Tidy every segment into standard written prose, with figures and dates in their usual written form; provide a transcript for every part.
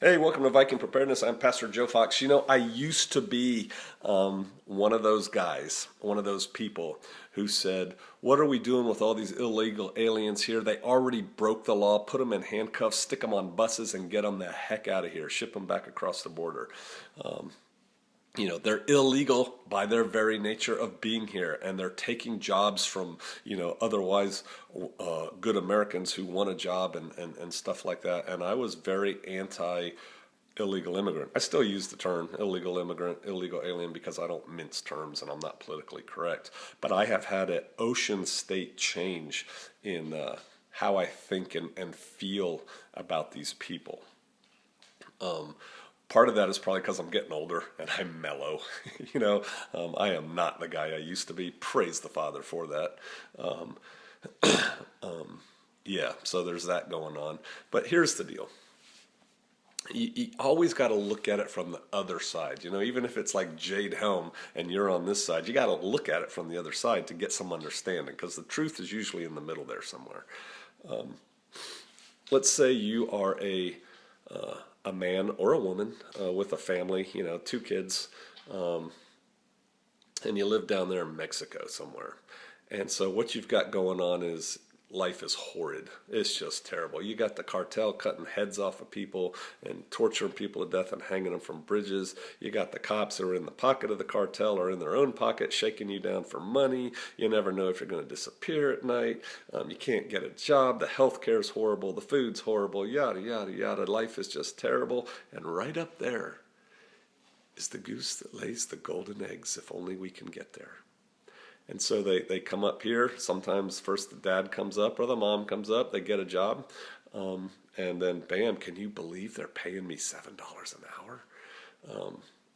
Hey, welcome to Viking Preparedness. I'm Pastor Joe Fox. You know, I used to be one of those guys, one of those people who said, what are we doing with all these illegal aliens here? They already broke the law. Put them in handcuffs, stick them on buses, and get them the heck out of here. Ship them back across the border. They're illegal by their very nature of being here, and they're taking jobs from, otherwise good Americans who want a job and stuff like that. And I was very anti illegal immigrant. I still use the term illegal immigrant, illegal alien because I don't mince terms and I'm not politically correct. But I have had an ocean state change in how I think and feel about these people. Part of that is probably because I'm getting older and I'm mellow. I am not the guy I used to be. Praise the Father for that. Yeah, so there's that going on. But here's the deal. You always got to look at it from the other side. Even if it's like Jade Helm and you're on this side, you got to look at it from the other side to get some understanding, because the truth is usually in the middle there somewhere. Let's say you are a man or a woman with a family, 2 kids, and you live down there in Mexico somewhere. And so what you've got going on is life is horrid. It's just terrible. You got the cartel cutting heads off of people and torturing people to death and hanging them from bridges. You got the cops that are in the pocket of the cartel or in their own pocket shaking you down for money. You never know if you're going to disappear at night. You can't get a job. The health care is horrible. The food's horrible. Yada, yada, yada. Life is just terrible. And right up there is the goose that lays the golden eggs, if only we can get there. And so they come up here. Sometimes first the dad comes up or the mom comes up. They get a job. And then, bam, can you believe they're paying me $7 an hour?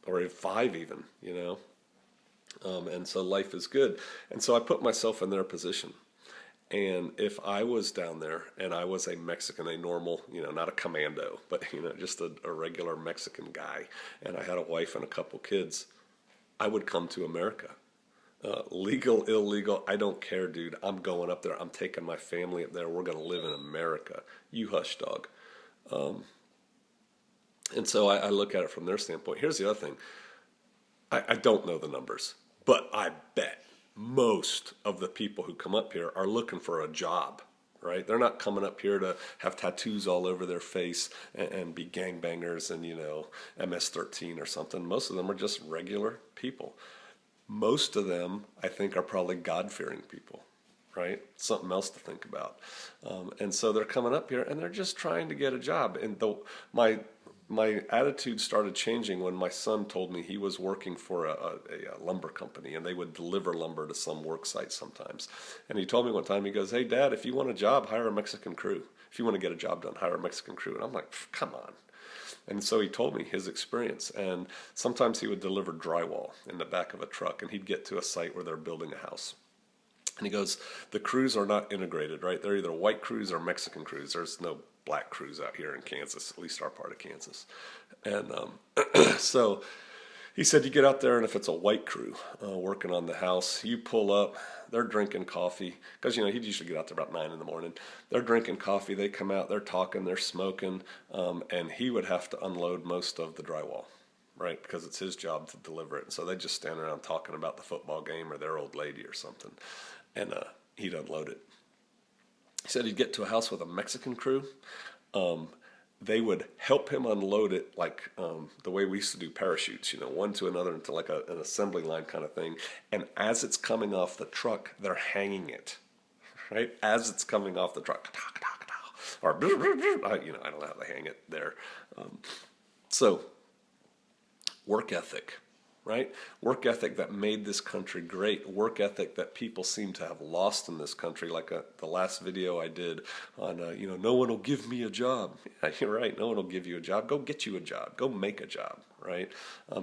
Or $5 even, and so life is good. And so I put myself in their position. And if I was down there and I was a Mexican, a normal, not a commando, but, just a regular Mexican guy, and I had a wife and a couple kids, I would come to America. Legal, illegal, I don't care, dude. I'm going up there. I'm taking my family up there. We're going to live in America. You hush, dog. And so I look at it from their standpoint. Here's the other thing. I don't know the numbers, but I bet most of the people who come up here are looking for a job, right? They're not coming up here to have tattoos all over their face and be gangbangers and, MS-13 or something. Most of them are just regular people. Most of them, I think, are probably God-fearing people, right? Something else to think about. And so they're coming up here and they're just trying to get a job. And my attitude started changing when my son told me he was working for a lumber company, and they would deliver lumber to some work site sometimes. And he told me one time, he goes, "Hey, Dad, if you want a job, hire a Mexican crew. If you want to get a job done, hire a Mexican crew." And I'm like, come on. And so he told me his experience, and sometimes he would deliver drywall in the back of a truck, and he'd get to a site where they're building a house. And he goes, the crews are not integrated, right? They're either white crews or Mexican crews. There's no black crews out here in Kansas, at least our part of Kansas. And so he said you get out there, and if it's a white crew working on the house, you pull up, they're drinking coffee, because, he'd usually get out there about 9 in the morning. They're drinking coffee, they come out, they're talking, they're smoking, and he would have to unload most of the drywall, right, because it's his job to deliver it. And so they just stand around talking about the football game or their old lady or something, and he'd unload it. He said he'd get to a house with a Mexican crew. They would help him unload it like the way we used to do parachutes, one to another into like an assembly line kind of thing. And as it's coming off the truck, they're hanging it, right? As it's coming off the truck, or I don't know how they hang it there. So work ethic, right? Work ethic that made this country great. Work ethic that people seem to have lost in this country. Like the last video I did on, no one will give me a job. Yeah, you're right. No one will give you a job. Go get you a job. Go make a job, right?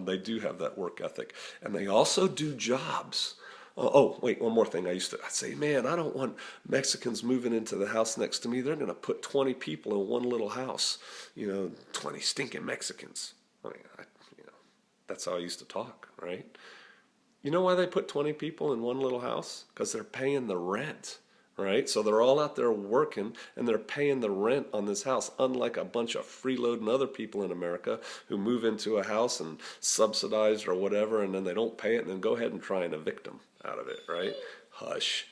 They do have that work ethic. And they also do jobs. Wait, one more thing. I'd say, man, I don't want Mexicans moving into the house next to me. They're going to put 20 people in one little house. 20 stinking Mexicans. That's how I used to talk, right? You know why they put 20 people in one little house? Because they're paying the rent, right? So they're all out there working and they're paying the rent on this house, unlike a bunch of freeloading other people in America who move into a house and subsidized or whatever, and then they don't pay it and then go ahead and try and evict them out of it, right? Hush.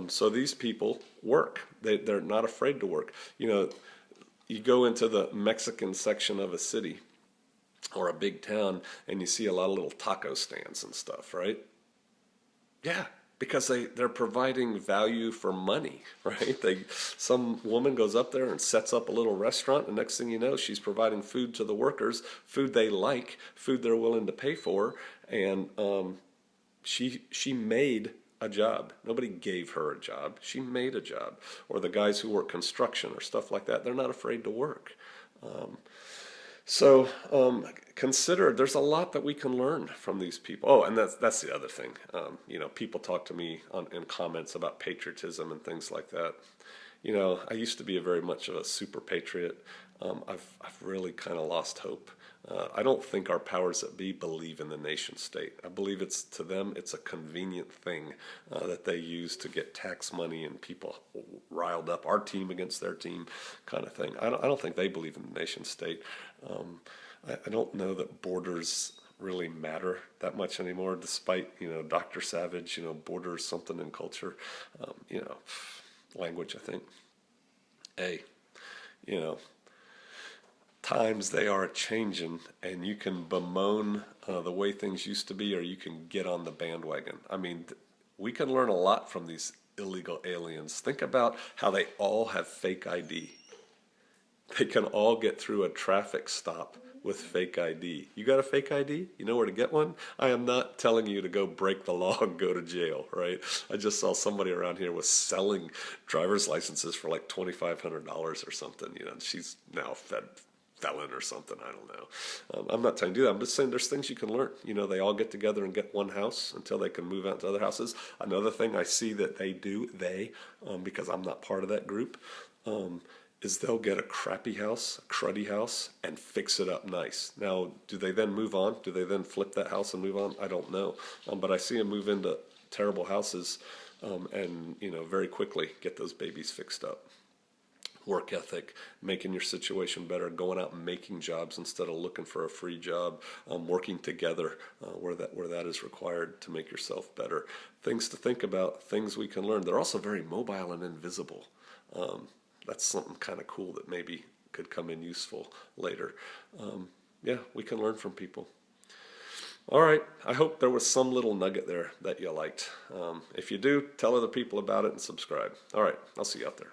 So these people work. They're not afraid to work. You know, you go into the Mexican section of a city or a big town and you see a lot of little taco stands and stuff, right? Yeah, because they're providing value for money, right? Some woman goes up there and sets up a little restaurant, and next thing you know, she's providing food to the workers, food they like, food they're willing to pay for, and she made a job. Nobody gave her a job. She made a job. Or the guys who work construction or stuff like that, they're not afraid to work. So consider there's a lot that we can learn from these people. Oh, and that's the other thing. You know, people talk to me in comments about patriotism and things like that. You know, I used to be very much of a super patriot. I've really kind of lost hope. I don't think our powers that be believe in the nation state. I believe to them it's a convenient thing that they use to get tax money and people riled up, our team against their team kind of thing. I don't think they believe in the nation state. I don't know that borders really matter that much anymore, despite, you know, Dr. Savage, you know, borders something in culture, you know, language, I think. Hey, you know, times they are changing, and you can bemoan the way things used to be, or you can get on the bandwagon. I mean, we can learn a lot from these illegal aliens. Think about how they all have fake ID. They can all get through a traffic stop with fake ID. You got a fake ID? You know where to get one? I am not telling you to go break the law and go to jail, right? I just saw somebody around here was selling driver's licenses for like $2,500 or something. You know, and she's now felon or something. I don't know. I'm not telling you to do that. I'm just saying there's things you can learn. You know, they all get together and get one house until they can move out to other houses. Another thing I see that they do, because I'm not part of that group, is they'll get a crappy house, a cruddy house, and fix it up nice. Now, do they then move on? Do they then flip that house and move on? I don't know. But I see them move into terrible houses and, you know, very quickly get those babies fixed up. Work ethic, making your situation better, going out and making jobs instead of looking for a free job, working together where that is required to make yourself better. Things to think about, things we can learn. They're also very mobile and invisible. That's something kind of cool that maybe could come in useful later. Yeah, we can learn from people. All right, I hope there was some little nugget there that you liked. If you do, tell other people about it and subscribe. All right, I'll see you out there.